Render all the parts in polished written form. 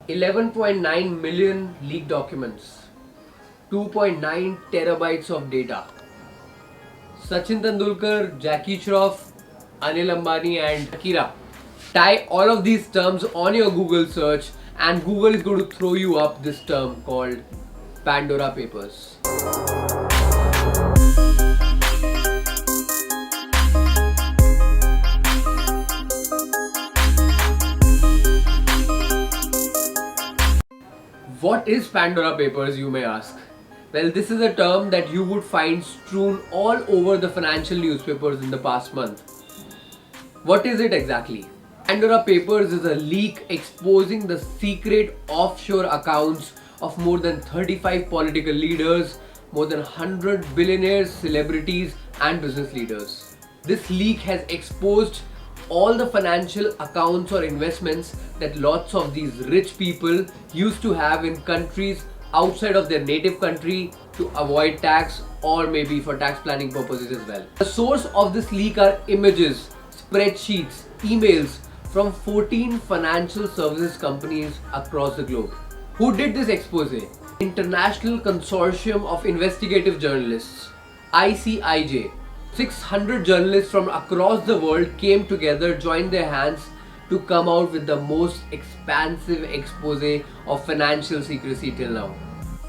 11.9 million leaked documents, 2.9 terabytes of data. Sachin Tendulkar, Jackie Shroff, Anil Ambani and Akira. Tie all of these terms on your Google search and Google is going to throw you up this term called Pandora Papers. What is Pandora Papers, you may ask? Well, this is a term that you would find strewn all over the financial newspapers in the past month. What is it exactly? Pandora Papers is a leak exposing the secret offshore accounts of more than 35 political leaders, more than 100 billionaires, celebrities and business leaders. This leak has exposed all the financial accounts or investments that lots of these rich people used to have in countries outside of their native country to avoid tax or maybe for tax planning purposes as well. The source of this leak are images, spreadsheets, emails from 14 financial services companies across the globe. Who did this expose? International Consortium of Investigative Journalists, ICIJ. 600 journalists from across the world came together, joined their hands to come out with the most expansive expose of financial secrecy till now.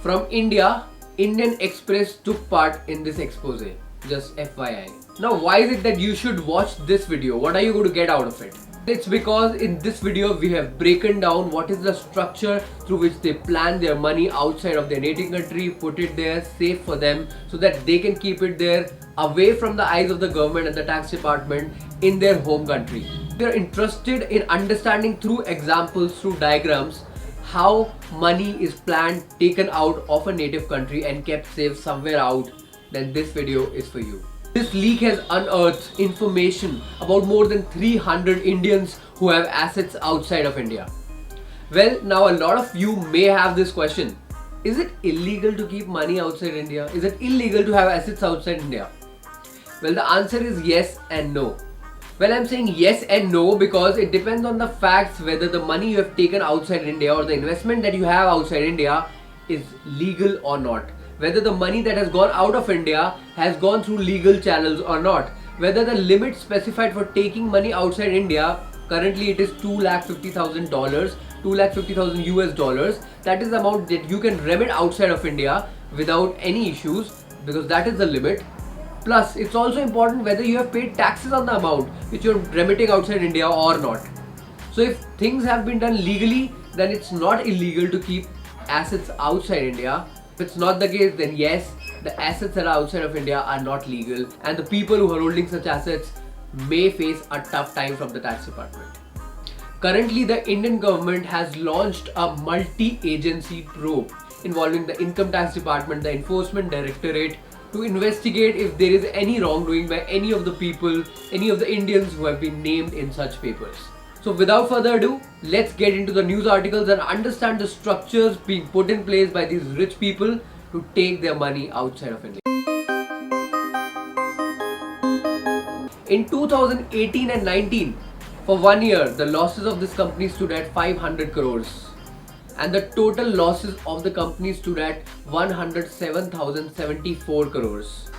From India, Indian Express took part in this expose, just FYI. Now why is it that you should watch this video? What are you going to get out of it? It's because in this video we have broken down what is the structure through which they plan their money outside of their native country, put it there safe for them so that they can keep it there away from the eyes of the government and the tax department in their home country. If you're interested in understanding through examples, through diagrams, how money is planned, taken out of a native country and kept safe somewhere out, then this video is for you. This leak has unearthed information about more than 300 Indians who have assets outside of India. Well, now a lot of you may have this question. Is it illegal to keep money outside India? Is it illegal to have assets outside India? Well, the answer is yes and no. Well, I'm saying yes and no because it depends on the facts whether the money you have taken outside India or the investment that you have outside India is legal or not. Whether the money that has gone out of India has gone through legal channels or not. Whether the limit specified for taking money outside India, currently it is $250,000, 250,000 US dollars. That is the amount that you can remit outside of India without any issues because that is the limit. Plus, it's also important whether you have paid taxes on the amount which you're remitting outside India or not. So if things have been done legally, then it's not illegal to keep assets outside India. If it's not the case, then yes, the assets that are outside of India are not legal and the people who are holding such assets may face a tough time from the tax department. Currently, the Indian government has launched a multi-agency probe involving the Income Tax Department, the Enforcement Directorate, to investigate if there is any wrongdoing by any of the people, any of the Indians who have been named in such papers. So without further ado, let's get into the news articles and understand the structures being put in place by these rich people to take their money outside of India. In 2018 and 19, for 1 year, the losses of this company stood at 500 crores. And the total losses of the company stood at 107,074 crores.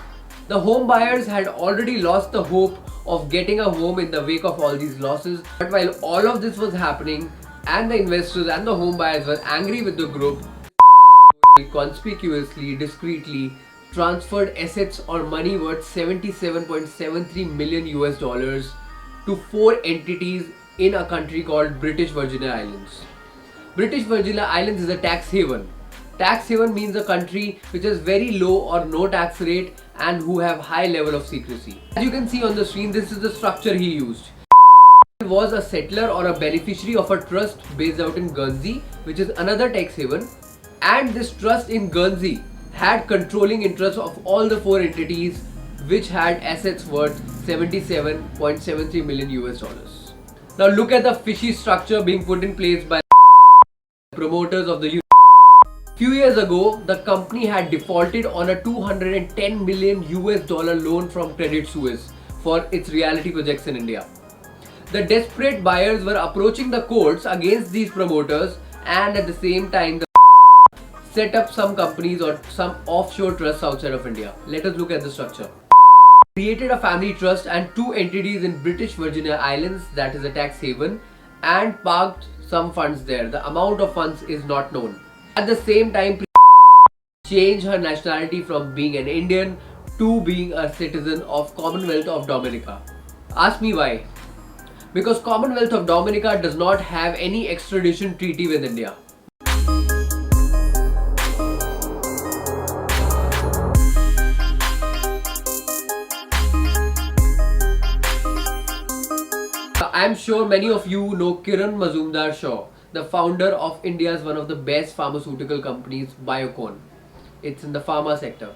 The home buyers had already lost the hope of getting a home in the wake of all these losses. But while all of this was happening and the investors and the home buyers were angry with the group, conspicuously, discreetly transferred assets or money worth 77.73 million US dollars to 4 entities in a country called British Virgin Islands. British Virgin Islands is a tax haven. Tax haven means a country which has very low or no tax rate and who have high level of secrecy. As you can see on the screen, this is the structure he used. He was a settler or a beneficiary of a trust based out in Guernsey, which is another tax haven. And this trust in Guernsey had controlling interest of all the 4 entities which had assets worth 77.73 million US dollars. Now look at the fishy structure being put in place by promoters of the Few years ago, the company had defaulted on a 210 million US dollar loan from Credit Suisse for its reality projects in India. The desperate buyers were approaching the courts against these promoters and at the same time the set up some companies or some offshore trusts outside of India. Let us look at the structure. Created a family trust and two entities in British Virginia Islands, that is a tax haven, and parked some funds there. The amount of funds is not known. At the same time, changed her nationality from being an Indian to being a citizen of Commonwealth of Dominica. Ask me why. Because Commonwealth of Dominica does not have any extradition treaty with India. I'm sure many of you know Kiran Mazumdar-Shaw, the founder of India's one of the best pharmaceutical companies, Biocon. It's in the pharma sector.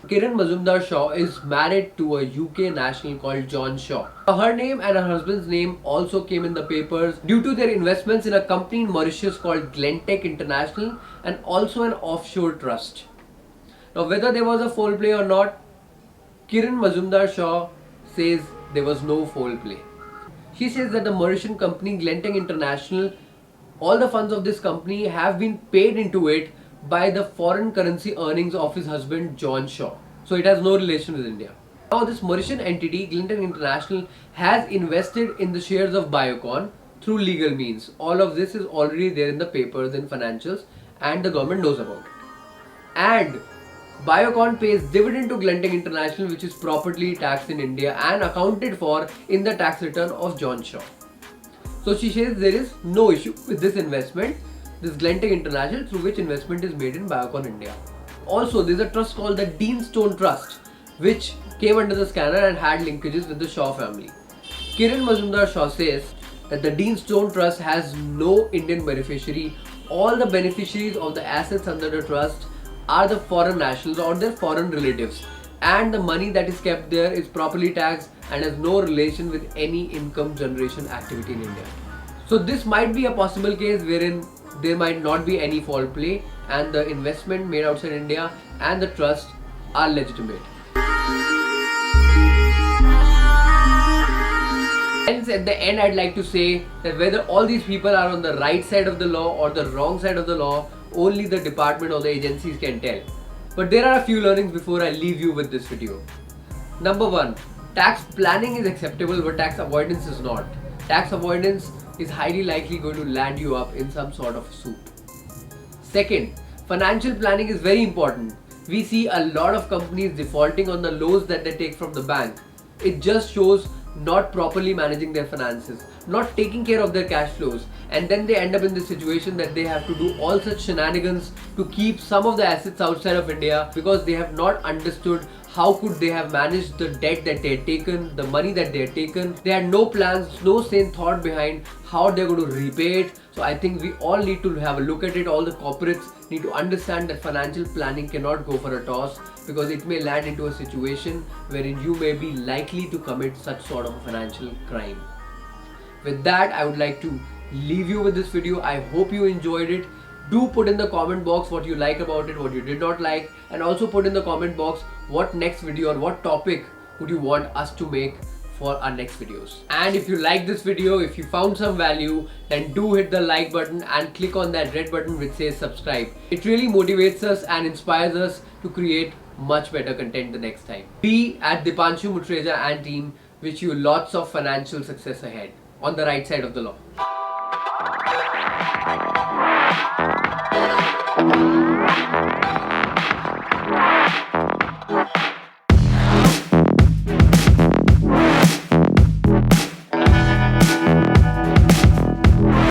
Kiran Mazumdar-Shaw is married to a UK national called John Shaw. Her name and her husband's name also came in the papers due to their investments in a company in Mauritius called Glentech International and also an offshore trust. Now, whether there was a foul play or not, Kiran Mazumdar-Shaw says there was no foul play. She says that the Mauritian company Glentech International, all the funds of this company have been paid into it by the foreign currency earnings of his husband John Shaw. So it has no relation with India. Now this Mauritian entity, Glentech International, has invested in the shares of Biocon through legal means. All of this is already there in the papers and financials and the government knows about it. And Biocon pays dividend to Glentech International, which is properly taxed in India and accounted for in the tax return of John Shaw. So she says there is no issue with this investment, this Glentech International, through which investment is made in Biocon India. Also, there is a trust called the Deanstone Trust, which came under the scanner and had linkages with the Shaw family. Kiran Mazumdar-Shaw says that the Deanstone Trust has no Indian beneficiary. All the beneficiaries of the assets under the trust are the foreign nationals or their foreign relatives, and the money that is kept there is properly taxed and has no relation with any income generation activity in India. So this might be a possible case wherein there might not be any foul play and the investment made outside India and the trust are legitimate. Hence, at the end, I'd like to say that whether all these people are on the right side of the law or the wrong side of the law, only the department or the agencies can tell. But there are a few learnings before I leave you with this video. Number one, tax planning is acceptable but tax avoidance is not. Tax avoidance is highly likely going to land you up in some sort of soup. Second, financial planning is very important. We see a lot of companies defaulting on the loans that they take from the bank. It just shows not properly managing their finances, not taking care of their cash flows, and then they end up in the situation that they have to do all such shenanigans to keep some of the assets outside of India because they have not understood how could they have managed the debt that they had taken, the money that they had taken. They had no plans, no sane thought behind how they're going to repay it. So I think we all need to have a look at it. All the corporates need to understand that financial planning cannot go for a toss because it may land into a situation wherein you may be likely to commit such sort of a financial crime. With that, I would like to leave you with this video. I hope you enjoyed it. Do put in the comment box what you like about it, what you did not like, and also put in the comment box what next video or what topic would you want us to make for our next videos. And if you like this video, if you found some value, then do hit the like button and click on that red button which says subscribe. It really motivates us and inspires us to create much better content the next time. We at Dipanshu Mutreja and team wish you lots of financial success ahead on the right side of the law.